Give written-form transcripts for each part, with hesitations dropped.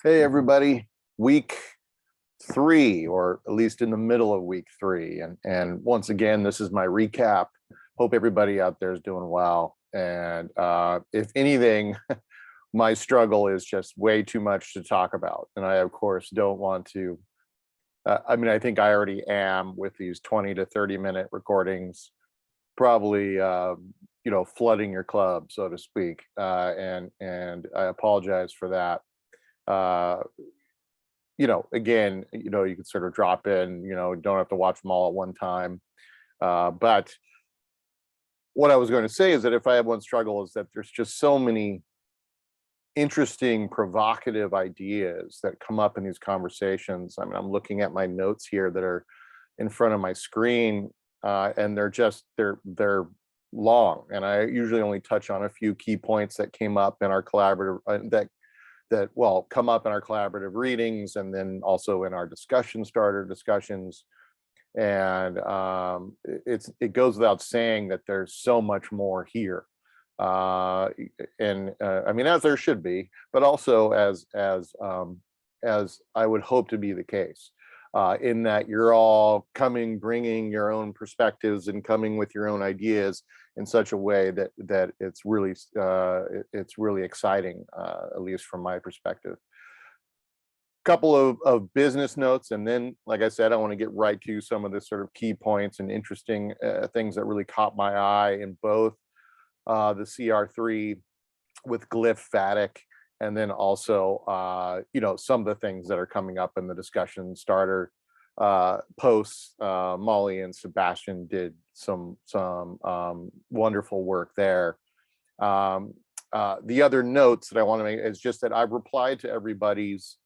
Hey everybody, week 3, or at least in the middle of week 3. And once again, this is my recap. Hope everybody out there is doing well. And if anything, my struggle is just way too much to talk about. And I, of course, don't want to, I think I already am with these 20 to 30 minute recordings, probably, flooding your club, so to speak. And I apologize for that. Again, you can sort of drop in, don't have to watch them all at one time. But what I was going to say is that if I have one struggle is that there's just so many interesting, provocative ideas that come up in these conversations. I mean, I'm looking at my notes here that are in front of my screen, and they're long. And I usually only touch on a few key points that came up in our collaborative, come up in our collaborative readings, and then also in our discussion starter discussions. And it goes without saying that there's so much more here, I mean, as there should be, but also as I would hope to be the case, in that you're all bringing your own perspectives and coming with your own ideas in such a way that it's really exciting, at least from my perspective. Couple of business notes, and then, like I said, I want to get right to some of the sort of key points and interesting things that really caught my eye in both the CR3 with GLYPH VATIC, and then also some of the things that are coming up in the discussion starter posts. Molly and Sebastian did some wonderful work there. The other notes that I want to make is just that I've replied to everybody's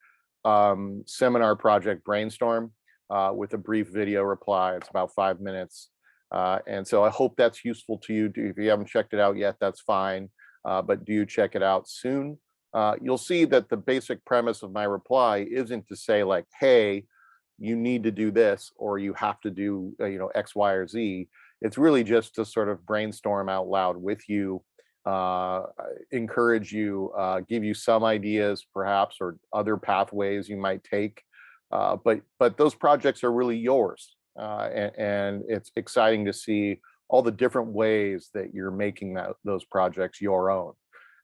seminar project brainstorm with a brief video reply. It's about 5 minutes. And so I hope that's useful to you. If you haven't checked it out yet, that's fine, but do check it out soon. You'll see that the basic premise of my reply isn't to say like, hey, you need to do this, or you have to do X, Y, or Z. It's really just to sort of brainstorm out loud with you, encourage you, give you some ideas perhaps, or other pathways you might take. But those projects are really yours. And it's exciting to see all the different ways that you're making those projects your own.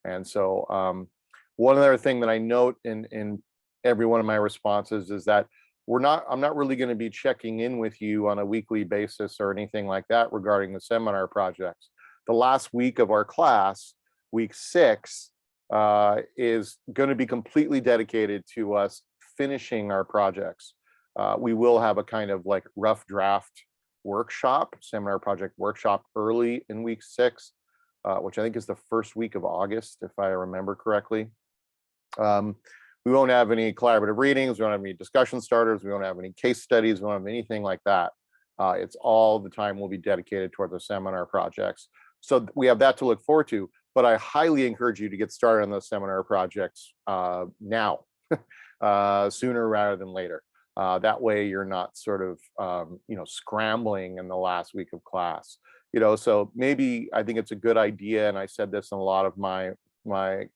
And so one other thing that I note in every one of my responses is that I'm not really going to be checking in with you on a weekly basis or anything like that regarding the seminar projects. The last week of our class, week 6, is going to be completely dedicated to us finishing our projects. We will have a kind of like rough draft workshop, seminar project workshop, early in week 6, which I think is the first week of August, if I remember correctly. We won't have any collaborative readings. We won't have any discussion starters. We won't have any case studies. We won't have anything like that. It's all the time will be dedicated toward the seminar projects. So we have that to look forward to, but I highly encourage you to get started on those seminar projects now, sooner rather than later. That way you're not sort of, scrambling in the last week of class. So maybe I think it's a good idea, and I said this in a lot of my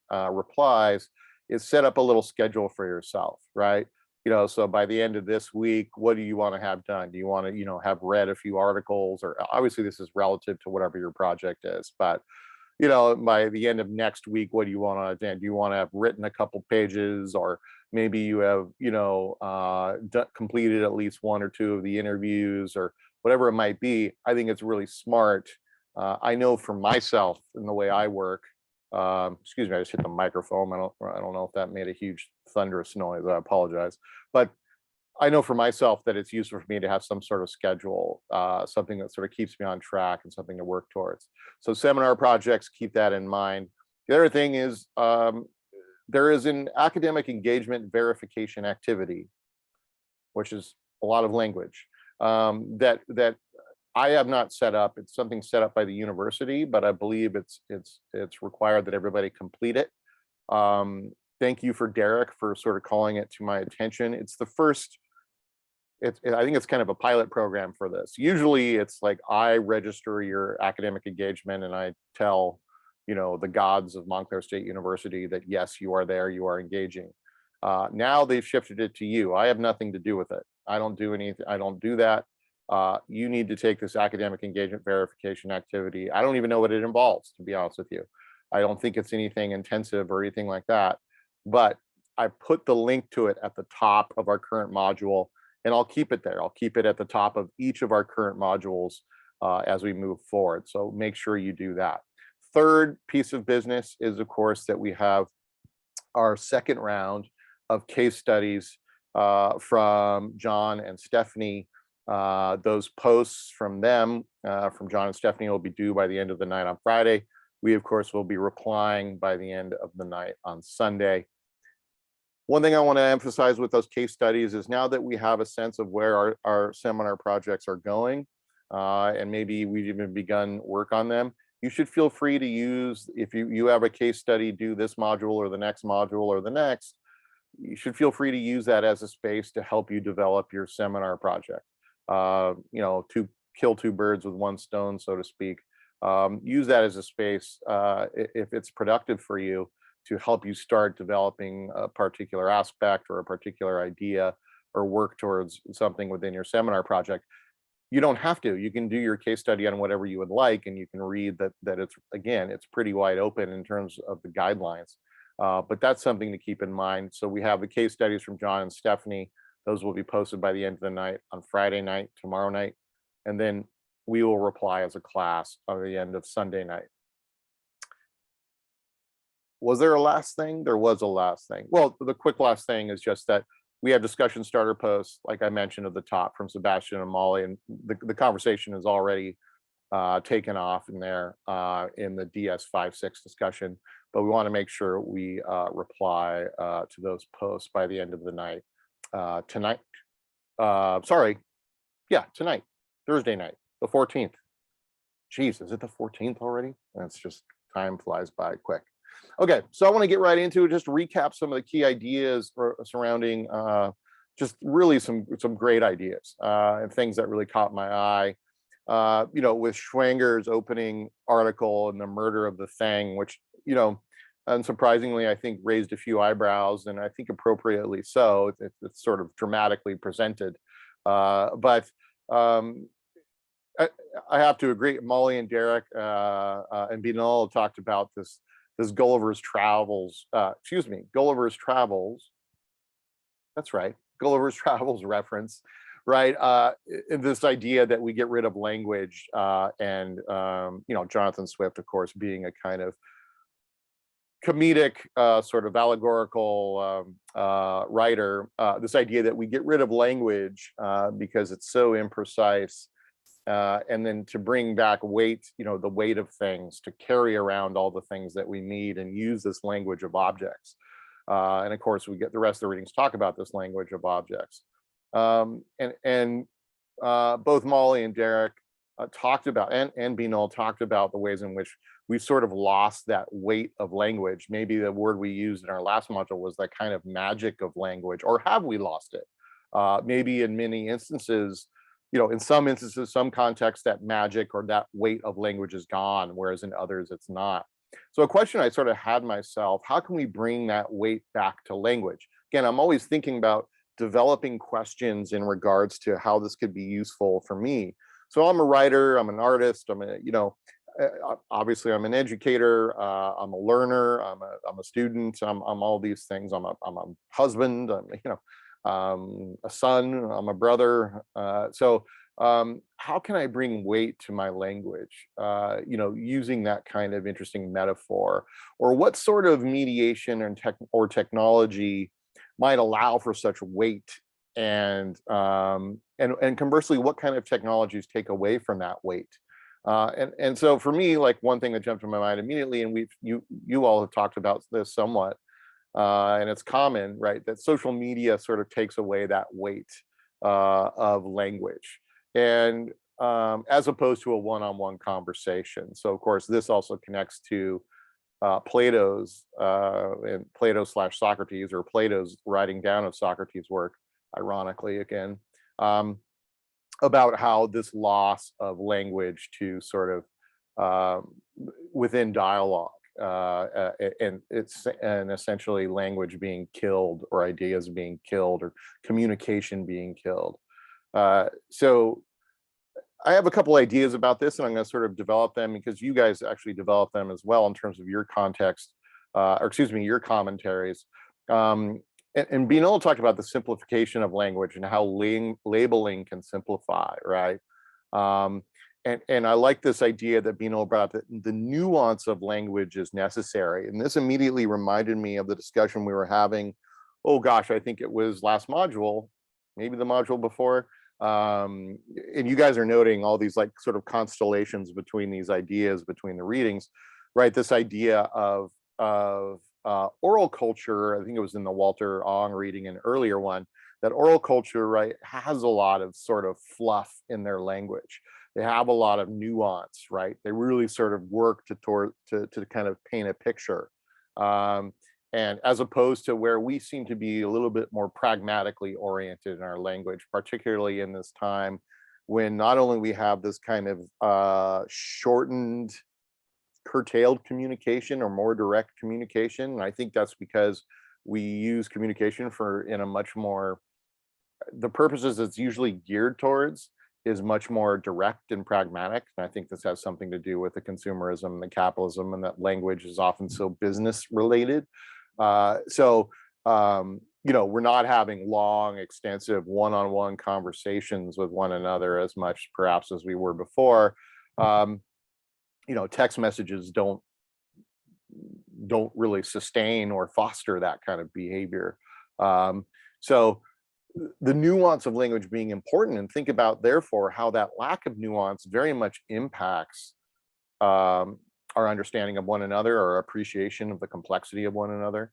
replies, is set up a little schedule for yourself, right? So by the end of this week, what do you want to have done? Do you want to, have read a few articles, or obviously this is relative to whatever your project is, but by the end of next week, what do you want to have done? Do you want to have written a couple pages, or maybe you have, completed at least 1 or 2 of the interviews, or whatever it might be? I think it's really smart. I know for myself, in the way I work, excuse me, I just hit the microphone. I don't know if that made a huge thunderous noise. I apologize. But I know for myself that it's useful for me to have some sort of schedule, something that sort of keeps me on track and something to work towards. So seminar projects, keep that in mind. The other thing is, there is an academic engagement verification activity, which is a lot of language, that I have not set up. It's something set up by the university, but I believe it's required that everybody complete it. Thank you for Derek for sort of calling it to my attention. It's the first. I think it's kind of a pilot program for this. Usually it's like I register your academic engagement and I tell, the gods of Montclair State University that yes, you are there, you are engaging. Now they've shifted it to you. I have nothing to do with it. I don't do anything. I don't do that. You need to take this academic engagement verification activity. I don't even know what it involves, to be honest with you. I don't think it's anything intensive or anything like that, but I put the link to it at the top of our current module, and I'll keep it there. I'll keep it at the top of each of our current modules as we move forward. So make sure you do that. Third piece of business is, of course, that we have our second round of case studies from John and Stephanie. Those posts from them, from John and Stephanie, will be due by the end of the night on Friday. We, of course, will be replying by the end of the night on Sunday. One thing I want to emphasize with those case studies is now that we have a sense of where our seminar projects are going, and maybe we've even begun work on them, you should feel free to use, if you have a case study, do this module or the next module or the next, you should feel free to use that as a space to help you develop your seminar project. You know, to kill two birds with one stone, so to speak. Use that as a space, if it's productive for you, to help you start developing a particular aspect or a particular idea or work towards something within your seminar project. You don't have to. You can do your case study on whatever you would like, and you can read that it's, again, it's pretty wide open in terms of the guidelines. But that's something to keep in mind. So we have the case studies from John and Stephanie. Those will be posted by the end of the night on Friday night, tomorrow night, and then we will reply as a class by the end of Sunday night. Was there a last thing? There was a last thing. Well, the quick last thing is just that we have discussion starter posts, like I mentioned at the top, from Sebastian and Molly, and the conversation is already taken off in there in the DS56 discussion, but we want to make sure we reply to those posts by the end of the night tonight. Sorry, yeah, tonight, Thursday night, the 14th. Geez, is it the 14th already? That's just, time flies by quick. Okay, so I want to get right into it, just recap some of the key ideas surrounding just really some great ideas and things that really caught my eye. You know, with Schwanger's opening article and the murder of the Thing, which, you know, unsurprisingly, I think raised a few eyebrows, and I think appropriately so. It's sort of dramatically presented. But I have to agree, Molly and Derek and Binal talked about this Gulliver's Travels, Gulliver's Travels. That's right, Gulliver's Travels reference, right? This idea that we get rid of language, and you know, Jonathan Swift, of course, being a kind of comedic, sort of allegorical writer. This idea that we get rid of language because it's so imprecise. And then to bring back weight, you know, the weight of things, to carry around all the things that we need and use this language of objects. And of course, we get the rest of the readings talk about this language of objects. Both Molly and Derek talked about, and Binal talked about the ways in which we've sort of lost that weight of language. Maybe the word we used in our last module was that kind of magic of language, or have we lost it? Maybe in many instances, you know, in some instances, some contexts, that magic or that weight of language is gone, whereas in others it's not. So a question I sort of had myself, how can we bring that weight back to language? Again, I'm always thinking about developing questions in regards to how this could be useful for me. So I'm a writer, I'm an artist, I'm a, you know, obviously I'm an educator, I'm a learner, I'm a student, I'm all these things. I'm a husband, I'm, you know, a son, I'm a brother. So how can I bring weight to my language, you know, using that kind of interesting metaphor? Or what sort of mediation and technology might allow for such weight? And conversely, what kind of technologies take away from that weight? And so for me, like, one thing that jumped to my mind immediately, and you all have talked about this somewhat, and it's common, right, that social media sort of takes away that weight of language, and as opposed to a one-on-one conversation. So of course, this also connects to Plato's and Plato/Socrates, or Plato's writing down of Socrates' work, ironically again, about how this loss of language to sort of within dialogue, and essentially language being killed, or ideas being killed, or communication being killed. So I have a couple ideas about this, and I'm going to sort of develop them because you guys actually develop them as well in terms of your context, or excuse me, your commentaries. And Binol talked about the simplification of language and how labeling can simplify, right? And I like this idea that Binol brought, that the nuance of language is necessary. And this immediately reminded me of the discussion we were having. Oh gosh, I think it was last module, maybe the module before. And you guys are noting all these like sort of constellations between these ideas, between the readings, right? This idea of oral culture, I think it was in the Walter Ong reading, an earlier one, that oral culture, right, has a lot of sort of fluff in their language. They have a lot of nuance, right? They really sort of work to kind of paint a picture. And as opposed to where we seem to be a little bit more pragmatically oriented in our language, particularly in this time when not only we have this kind of shortened, curtailed communication or more direct communication. And I think that's because we use communication in a much more, the purposes it's usually geared towards is much more direct and pragmatic. And I think this has something to do with the consumerism and the capitalism, and that language is often so business related. You know, we're not having long, extensive one-on-one conversations with one another as much perhaps as we were before. You know, text messages don't really sustain or foster that kind of behavior. So the nuance of language being important, and think about therefore how that lack of nuance very much impacts our understanding of one another, our appreciation of the complexity of one another.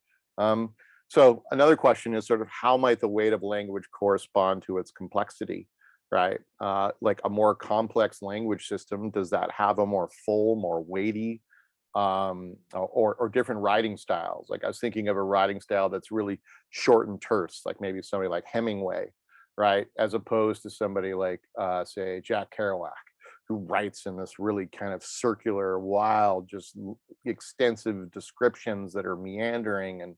So another question is sort of how might the weight of language correspond to its complexity, right? Like a more complex language system, does that have a more full, more weighty, or different writing styles? Like I was thinking of a writing style that's really short and terse, like maybe somebody like Hemingway, right? As opposed to somebody like, say, Jack Kerouac, who writes in this really kind of circular, wild, just extensive descriptions that are meandering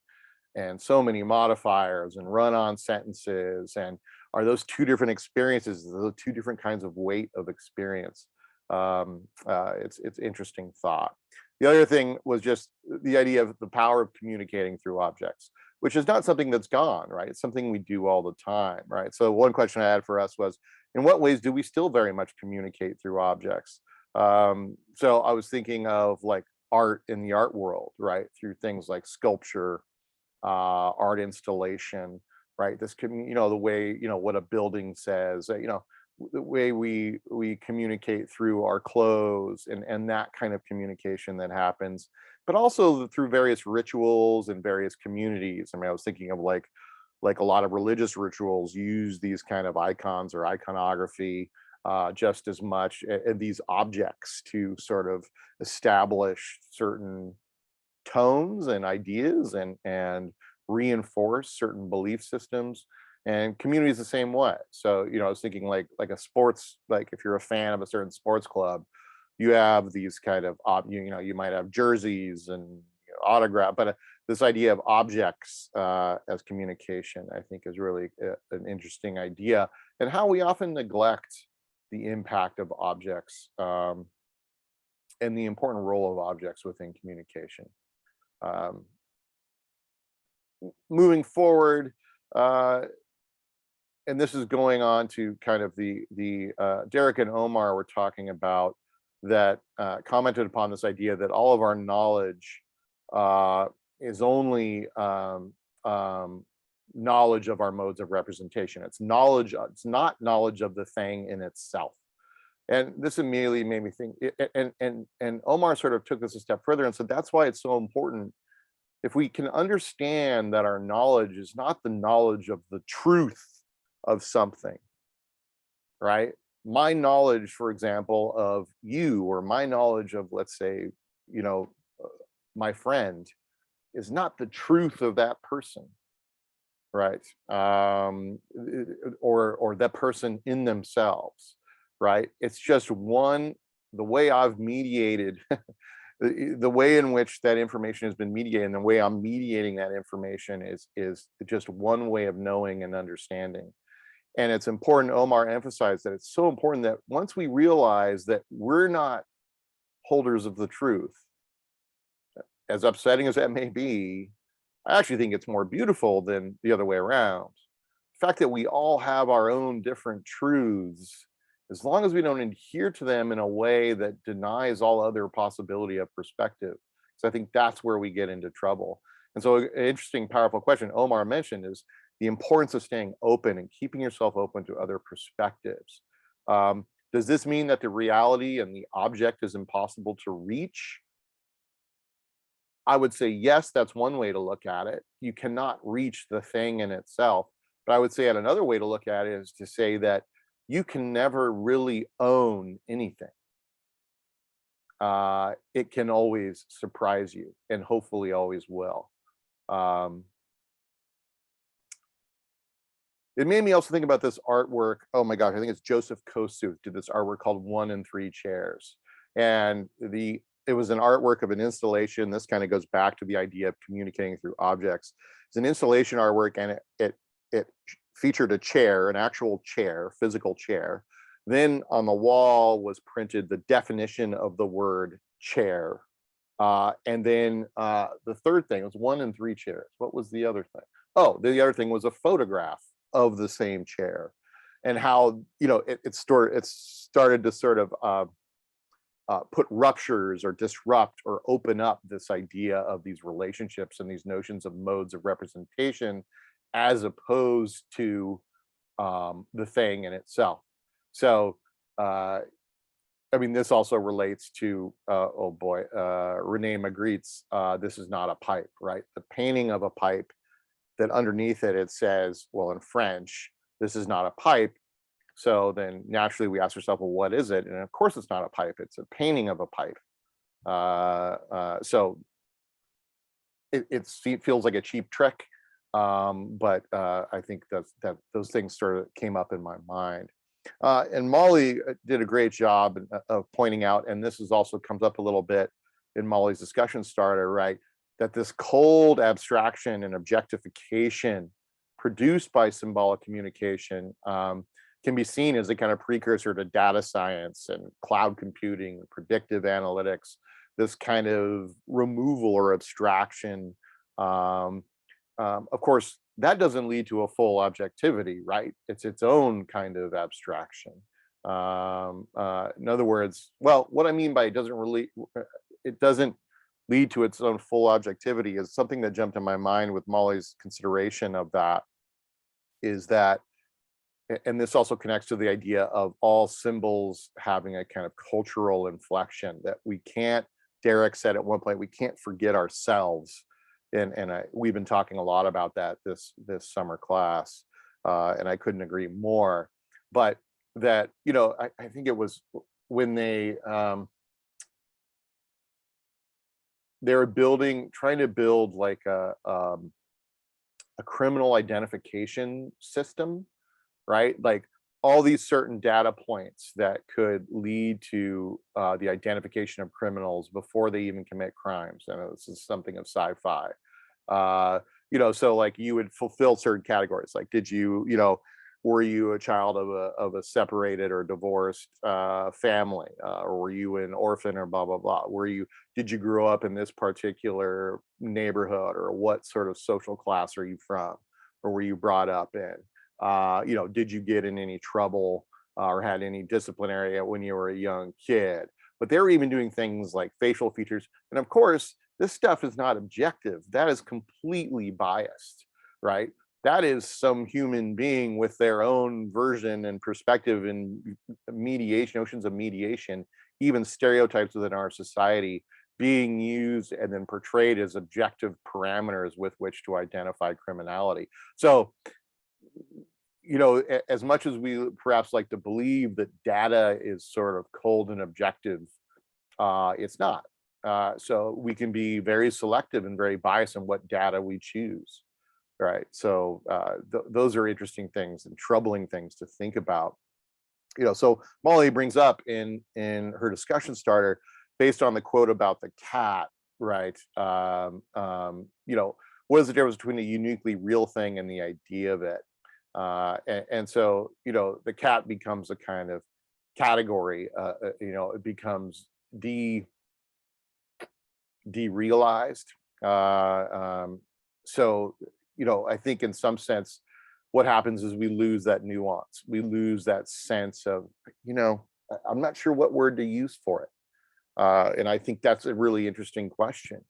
and so many modifiers and run-on sentences. And are those two different experiences? Those two different kinds of weight of experience. It's interesting thought. The other thing was just the idea of the power of communicating through objects, which is not something that's gone, right? It's something we do all the time, right? So one question I had for us was, in what ways do we still very much communicate through objects? So I was thinking of like art in the art world, right? Through things like sculpture, art installation, right? This can, you know, the way, you know, what a building says, you know, the way we communicate through our clothes, and that kind of communication that happens, but also through various rituals and various communities. I mean, I was thinking of like a lot of religious rituals use these kind of icons or iconography just as much, and these objects to sort of establish certain tones and ideas and reinforce certain belief systems. And community is the same way. So, you know, I was thinking like a sports, like if you're a fan of a certain sports club, you have these kind of, you know, you might have jerseys and, you know, autograph, but this idea of objects as communication, I think is really an interesting idea, and how we often neglect the impact of objects and the important role of objects within communication. Moving forward, and this is going on to kind of the Derek and Omar were talking about that, commented upon this idea that all of our knowledge is only knowledge of our modes of representation. It's knowledge, it's not knowledge of the thing in itself. And this immediately made me think, and Omar sort of took this a step further and said, that's why it's so important if we can understand that our knowledge is not the knowledge of the truth of something, right? My knowledge, for example, of you, or my knowledge of, let's say, you know, my friend, is not the truth of that person, right? Or that person in themselves, right? It's just one, the way I've mediated the way in which that information has been mediated and the way I'm mediating that information is just one way of knowing and understanding. And it's important, Omar emphasized that it's so important that once we realize that we're not holders of the truth, as upsetting as that may be, I actually think it's more beautiful than the other way around. The fact that we all have our own different truths, as long as we don't adhere to them in a way that denies all other possibility of perspective. So I think that's where we get into trouble. And so an interesting, powerful question Omar mentioned is the importance of staying open and keeping yourself open to other perspectives. Does this mean that the reality and the object is impossible to reach? I would say, yes, that's one way to look at it. You cannot reach the thing in itself. But I would say another way to look at it is to say that you can never really own anything. It can always surprise you, and hopefully always will. It made me also think about this artwork. Oh my gosh, I think it's Joseph Kosuth did this artwork called 1 and 3 Chairs. And it was an artwork of an installation. This kind of goes back to the idea of communicating through objects. It's an installation artwork, and it featured a chair, an actual chair, physical chair. Then on the wall was printed the definition of the word chair. And then the third thing was 1 and 3 chairs. What was the other thing? Oh, the other thing was a photograph of the same chair, and how, you know, it started to sort of put ruptures or disrupt or open up this idea of these relationships and these notions of modes of representation as opposed to the thing in itself. So I mean, this also relates to Rene Magritte's This Is Not a Pipe, right? The painting of a pipe that underneath it says, well, in French, this is not a pipe. So then naturally we ask ourselves, well, what is it? And of course it's not a pipe, it's a painting of a pipe. So it feels like a cheap trick, but I think that those things sort of came up in my mind. And Molly did a great job of pointing out, and this is also comes up a little bit in Molly's discussion starter, right? That this cold abstraction and objectification produced by symbolic communication can be seen as a kind of precursor to data science and cloud computing, predictive analytics, this kind of removal or abstraction. Of course, that doesn't lead to a full objectivity, right? It's its own kind of abstraction. In other words, well, what I mean by it doesn't lead to its own full objectivity is something that jumped in my mind with Molly's consideration of that, is that, and this also connects to the idea of all symbols having a kind of cultural inflection, that we can't, Derek said at one point, we can't forget ourselves. And we've been talking a lot about that this summer class, and I couldn't agree more. But that, you know, I think it was when they were trying to build like a criminal identification system, right? Like all these certain data points that could lead to the identification of criminals before they even commit crimes. And this is something of sci-fi. You know, so like you would fulfill certain categories. Like, did you, you know, were you a child of a separated or divorced family, or were you an orphan, or blah blah blah? Did you grow up in this particular neighborhood, or what sort of social class are you from, or were you brought up in? You know, did you get in any trouble or had any disciplinary when you were a young kid? But they're even doing things like facial features, and of course, this stuff is not objective. That is completely biased, right? That is some human being with their own version and perspective and mediation, notions of mediation, even stereotypes within our society being used and then portrayed as objective parameters with which to identify criminality. So, you know, as much as we perhaps like to believe that data is sort of cold and objective, it's not. So we can be very selective and very biased in what data we choose, right? So those are interesting things and troubling things to think about. You know, so Molly brings up in her discussion starter based on the quote about the cat, right? You know, what is the difference between a uniquely real thing and the idea of it? And so, you know, the cat becomes a kind of category. You know, it becomes derealized. So, you know, I think in some sense, what happens is we lose that nuance. We lose that sense of, you know, I'm not sure what word to use for it. And I think that's a really interesting question.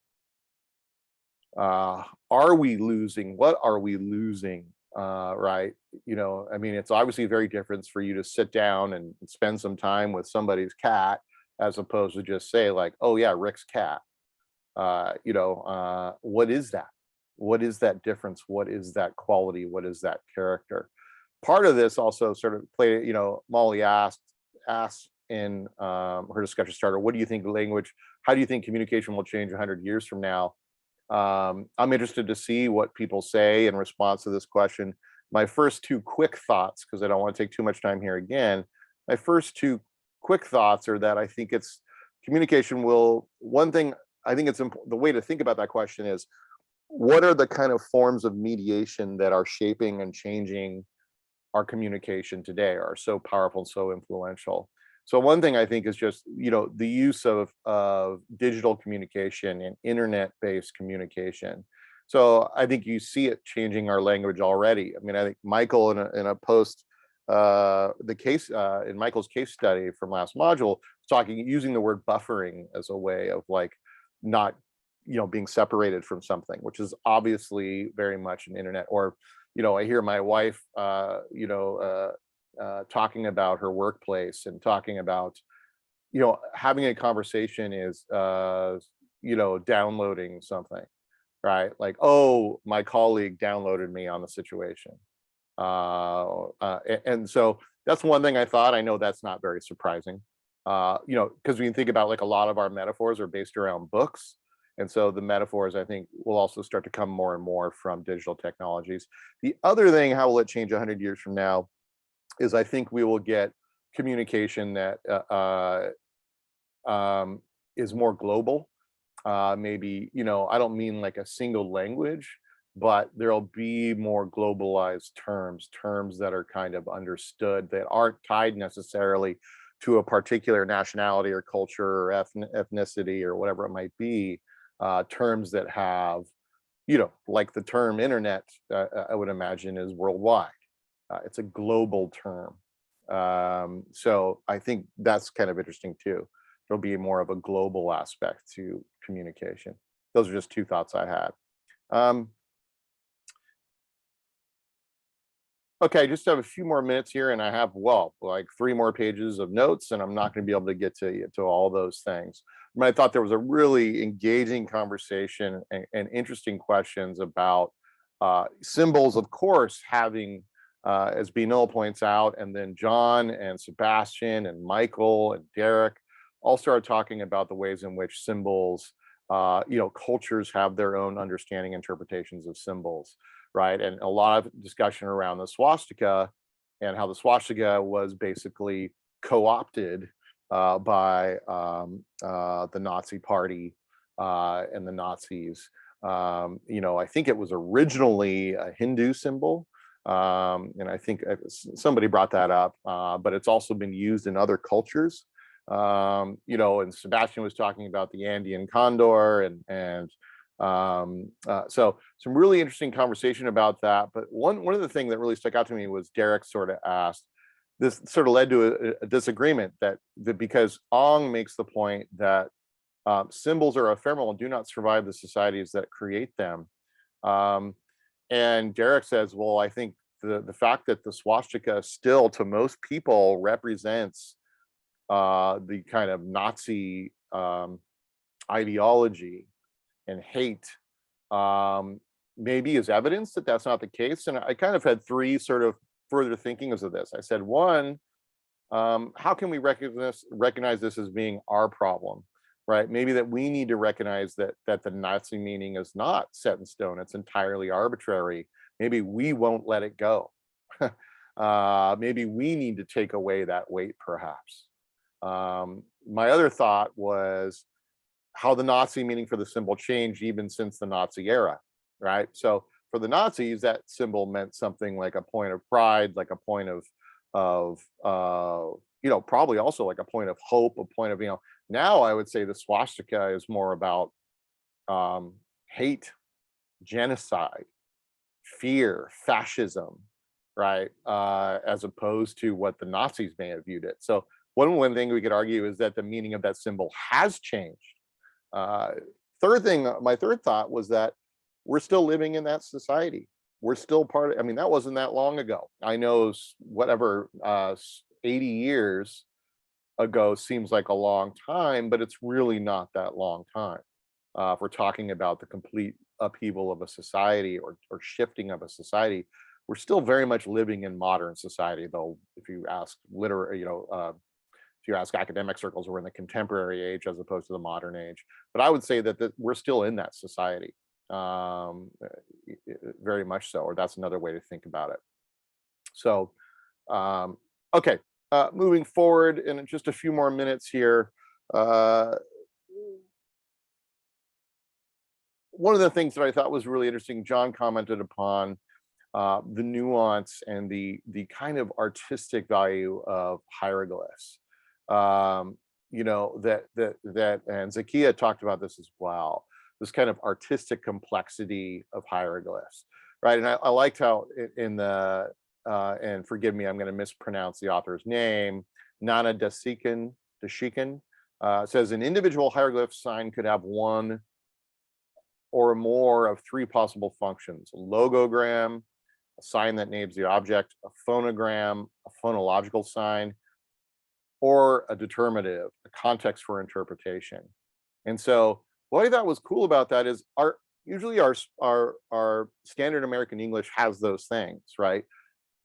Are we losing? What are we losing? Right? You know, I mean, it's obviously very different for you to sit down and spend some time with somebody's cat as opposed to just say like, oh yeah, Rick's cat. You know, what is that? What is that difference? What is that quality? What is that character? Part of this also sort of played, you know, Molly asked in her discussion starter, what do you think language, how do you think communication will change 100 years from now? I'm interested to see what people say in response to this question. My first two quick thoughts, because I don't want to take too much time here again, my first two quick thoughts are that I think it's communication will, one thing I think it's the way to think about that question is, what are the kind of forms of mediation that are shaping and changing our communication today, are so powerful and so influential? So one thing I think is just, you know, the use of digital communication and internet-based communication. So I think you see it changing our language already. I mean, I think Michael in a post, the case in Michael's case study from last module, talking using the word buffering as a way of like not, you know, being separated from something, which is obviously very much an internet. Or, you know, I hear my wife, you know, talking about her workplace and talking about, you know, having a conversation is, you know, downloading something, right? Like, oh, my colleague downloaded me on the situation. And so that's one thing I thought. I know that's not very surprising, you know, because when you think about like a lot of our metaphors are based around books. And so the metaphors, I think, will also start to come more and more from digital technologies. The other thing, how will it change 100 years from now, is I think we will get communication that is more global. Maybe, you know, I don't mean like a single language, but there'll be more globalized terms that are kind of understood, that aren't tied necessarily to a particular nationality or culture or ethnicity or whatever it might be. Terms that have, you know, like the term internet, I would imagine is worldwide. It's a global term. So I think that's kind of interesting too. There'll be more of a global aspect to communication. Those are just two thoughts I had. Okay, just have a few more minutes here, and I have, well, like 3 more pages of notes, and I'm not going to be able to get to all those things. I thought there was a really engaging conversation and interesting questions about symbols, of course, having, as Binol points out, and then John and Sebastian and Michael and Derek all started talking about the ways in which symbols, you know, cultures have their own understanding, interpretations of symbols, right? And a lot of discussion around the swastika and how the swastika was basically co-opted by the Nazi Party and the Nazis. You know, I think it was originally a Hindu symbol, and I think somebody brought that up, but it's also been used in other cultures. You know, and Sebastian was talking about the Andean condor, and so some really interesting conversation about that. But one of the things that really stuck out to me was Derek sort of asked, this sort of led to a disagreement that because Ong makes the point that symbols are ephemeral and do not survive the societies that create them. And Derek says, well, I think the fact that the swastika still to most people represents the kind of Nazi ideology and hate, maybe is evidence that that's not the case. And I kind of had 3 sort of further thinkings of this. I said, one, how can we recognize this as being our problem, right? Maybe that we need to recognize that the Nazi meaning is not set in stone, it's entirely arbitrary. Maybe we won't let it go. Maybe we need to take away that weight, perhaps. my other thought was how the Nazi meaning for the symbol changed even since the Nazi era, right? So for the Nazis, that symbol meant something like a point of pride, like a point of probably also like a point of hope, a point of, now I would say the swastika is more about hate, genocide, fear, fascism, right? As opposed to what the Nazis may have viewed it. So one thing we could argue is that the meaning of that symbol has changed. My third thought was that we're still living in that society. We're still part of, I mean, that wasn't that long ago. I know whatever, 80 years ago seems like a long time, but it's really not that long time. If we're talking about the complete upheaval of a society or shifting of a society, we're still very much living in modern society, though if you ask if you ask academic circles, we're in the contemporary age as opposed to the modern age. But I would say that we're still in that society, very much so, or that's another way to think about it. So, okay, moving forward in just a few more minutes here. One of the things that I thought was really interesting, John commented upon the nuance and the kind of artistic value of hieroglyphs. And Zakia talked about this as well, this kind of artistic complexity of hieroglyphs, right? And I liked how in the and forgive me, I'm going to mispronounce the author's name, Nana Dashikin says an individual hieroglyph sign could have one or more of three possible functions: a logogram, a sign that names the object, a phonogram, a phonological sign, or a determinative, a context for interpretation. And so what I thought was cool about that is usually our standard American English has those things, right?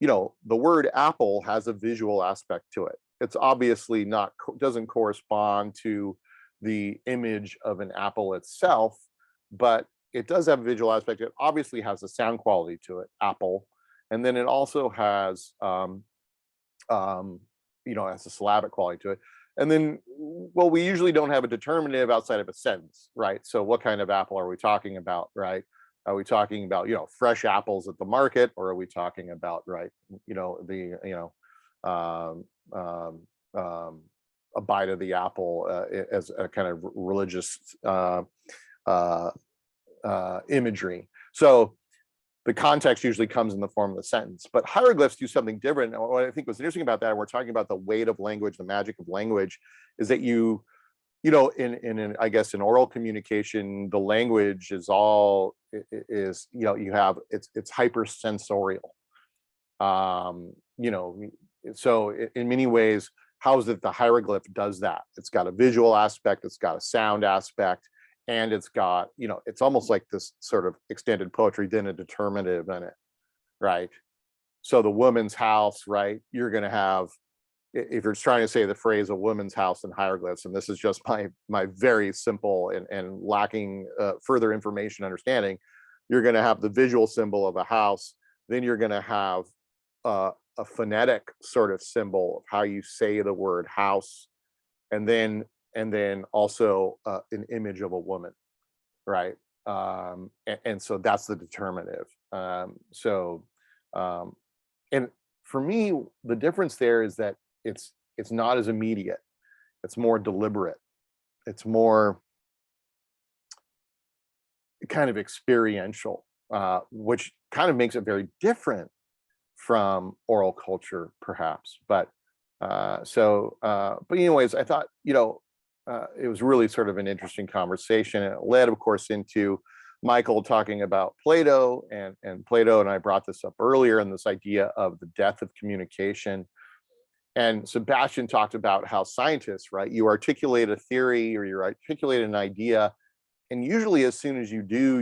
The word apple has a visual aspect to it. It's obviously doesn't correspond to the image of an apple itself, but it does have a visual aspect. It obviously has a sound quality to it, apple. And then it also has, has a syllabic quality to it. And then, well, we usually don't have a determinative outside of a sentence, right? So what kind of apple are we talking about, right? Are we talking about, fresh apples at the market, or are we talking about, right, a bite of the apple as a kind of religious imagery? So the context usually comes in the form of the sentence, but hieroglyphs do something different. And what I think was interesting about that, and we're talking about the weight of language, the magic of language, is that in I guess in oral communication, the language is all you have it's hypersensorial. So in many ways, how is it the hieroglyph does that? It's got a visual aspect, it's got a sound aspect, and it's got, it's almost like this sort of extended poetry, then a determinative in it, right? So the woman's house, right? You're going to have, if you're trying to say the phrase "a woman's house" in hieroglyphs, and this is just my very simple and lacking further information understanding, you're going to have the visual symbol of a house. Then you're going to have a phonetic sort of symbol of how you say the word house, and then also an image of a woman, right? And so that's the determinative. And for me, the difference there is that it's not as immediate. It's more deliberate. It's more kind of experiential, which kind of makes it very different from oral culture, perhaps. But anyways, I thought, it was really sort of an interesting conversation. And it led, of course, into Michael talking about Plato, and Plato, and I brought this up earlier, and this idea of the death of communication. And Sebastian talked about how scientists, right, you articulate a theory or you articulate an idea, and usually as soon as you do,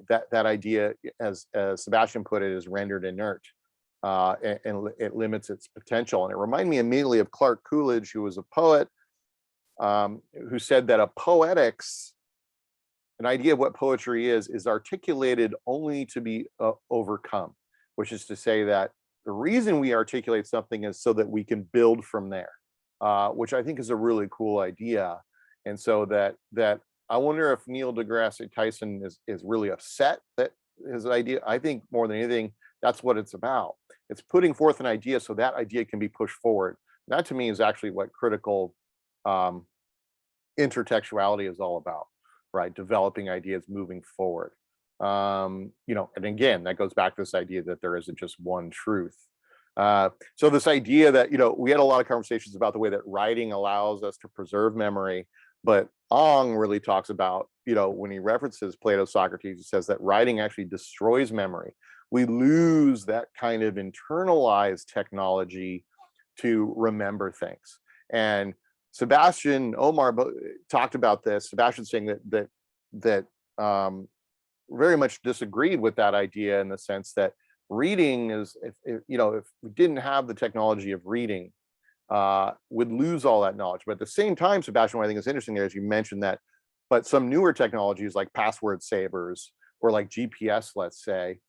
that idea, as Sebastian put it, is rendered inert, and it limits its potential. And it reminded me immediately of Clark Coolidge, who was a poet, who said that an idea of what poetry is articulated only to be overcome, which is to say that the reason we articulate something is so that we can build from there. which I think is a really cool idea. And so that I wonder if Neil deGrasse Tyson is really upset that his idea. I think more than anything, that's what it's about. It's putting forth an idea so that idea can be pushed forward. That to me is actually what critical um, intertextuality is all about, right? Developing ideas, moving forward. And again, that goes back to this idea that there isn't just one truth. So this idea that, we had a lot of conversations about the way that writing allows us to preserve memory, but Ong really talks about, when he references Plato, Socrates, he says that writing actually destroys memory. We lose that kind of internalized technology to remember things. And Sebastian Omar talked about this. Sebastian saying that very much disagreed with that idea, in the sense that reading is, if we didn't have the technology of reading, would lose all that knowledge. But at the same time, Sebastian, what I think is interesting there is you mentioned that, but some newer technologies like password savers or like GPS, let's say,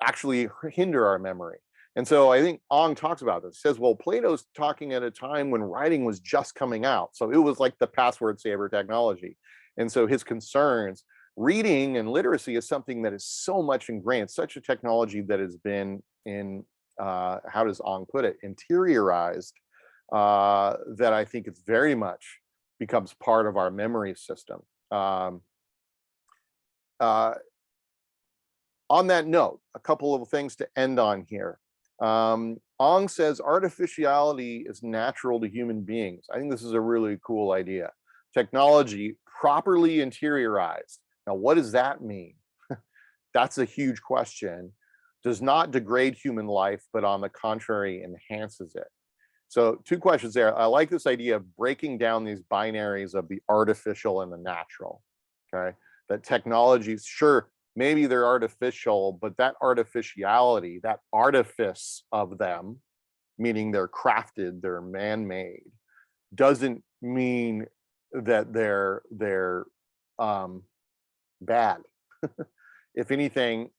actually hinder our memory. And so I think Ong talks about this. He says, well, Plato's talking at a time when writing was just coming out. So it was like the password saver technology. And so his concerns, reading and literacy is something that is so much ingrained, such a technology that has been in, how does Ong put it, interiorized, that I think it's very much becomes part of our memory system. On that note, a couple of things to end on here. Ong says artificiality is natural to human beings. I think this is a really cool idea. Technology properly interiorized. Now, what does that mean? That's a huge question. Does not degrade human life, but on the contrary, enhances it. So 2 questions there. I like this idea of breaking down these binaries of the artificial and the natural, okay? That technologies, sure, maybe they're artificial, but that artificiality, that artifice of them, meaning they're crafted, they're man-made, doesn't mean that they're bad. If anything,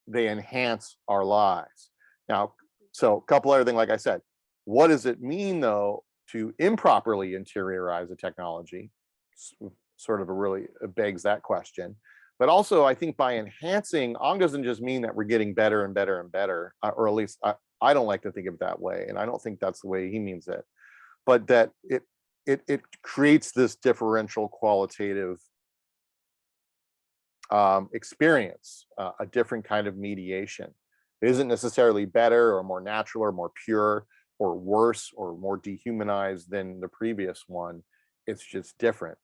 they enhance our lives. Now, so a couple other things, like I said, what does it mean though to improperly interiorize a technology? Sort of really begs that question. But also, I think by enhancing, Ong doesn't just mean that we're getting better and better and better, or at least I don't like to think of it that way, and I don't think that's the way he means it. But that it creates this differential qualitative experience, a different kind of mediation. It isn't necessarily better or more natural or more pure or worse or more dehumanized than the previous one. It's just different.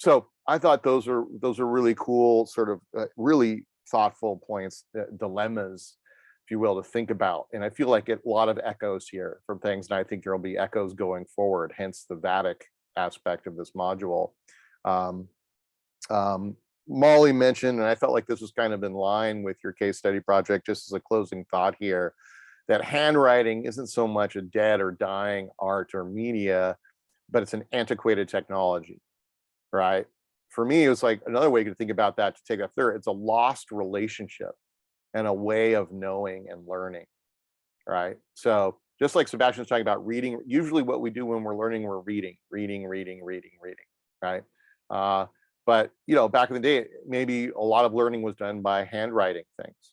So I thought those are really cool, sort of really thoughtful points, dilemmas, if you will, to think about. And I feel like a lot of echoes here from things, and I think there'll be echoes going forward, hence the VATIC aspect of this module. Molly mentioned, and I felt like this was kind of in line with your case study project, just as a closing thought here, that handwriting isn't so much a dead or dying art or media, but it's an antiquated technology, right? For me, it was like another way to think about that, to take that further, it's a lost relationship and a way of knowing and learning, right? So just like Sebastian was talking about reading, usually what we do when we're learning, we're reading, right? But back in the day, maybe a lot of learning was done by handwriting things.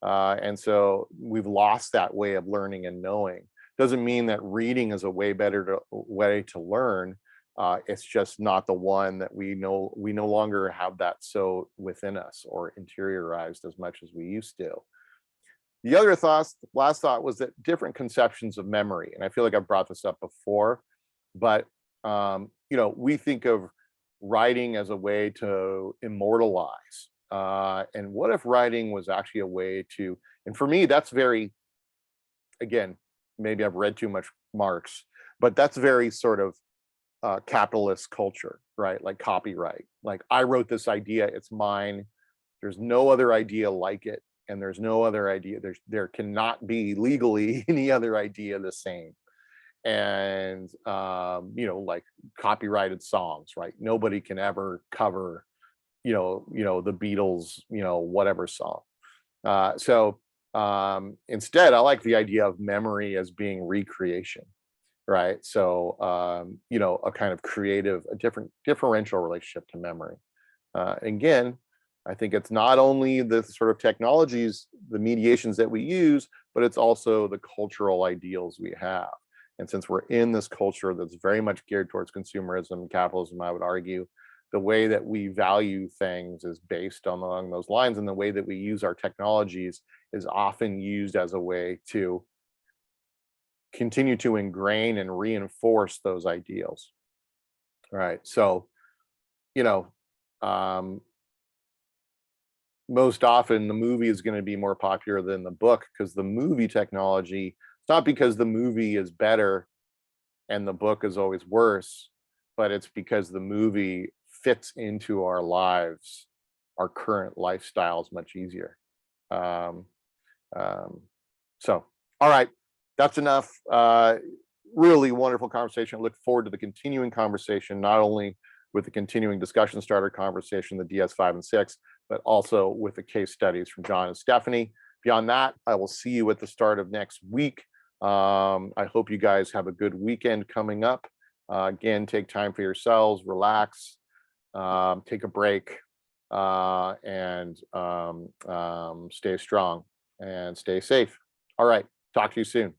And so we've lost that way of learning and knowing. Doesn't mean that reading is a way better way to learn. It's just not the one that we no longer have that so within us or interiorized as much as we used to. The other last thought was that different conceptions of memory, and I feel like I've brought this up before, but we think of writing as a way to immortalize. And what if writing was actually a way to, and for me, that's very, again, maybe I've read too much Marx, but that's very sort of capitalist culture, right? Like copyright. Like, I wrote this idea, it's mine. There's no other idea like it. And there's no other idea. There cannot be legally any other idea the same. And like copyrighted songs, right? Nobody can ever cover, the Beatles, whatever song. So Instead, I like the idea of memory as being recreation, right? So, you know, a kind of creative, a differential relationship to memory. Again, I think it's not only the sort of technologies, the mediations that we use, but it's also the cultural ideals we have. And since we're in this culture that's very much geared towards consumerism and capitalism, I would argue the way that we value things is based on along those lines, and the way that we use our technologies is often used as a way to continue to ingrain and reinforce those ideals. Right. So, you know, um, most often the movie is going to be more popular than the book, because the movie technology, it's not because the movie is better and the book is always worse, but it's because the movie fits into our lives, our current lifestyles much easier. Um, um, so, all right, that's enough. Really wonderful conversation. I look forward to the continuing conversation, not only with the continuing discussion starter conversation, the DS5 and 6, but also with the case studies from John and Stephanie. Beyond that, I will see you at the start of next week. I hope you guys have a good weekend coming up. Again, take time for yourselves, relax, take a break, and stay strong and stay safe. All right, talk to you soon.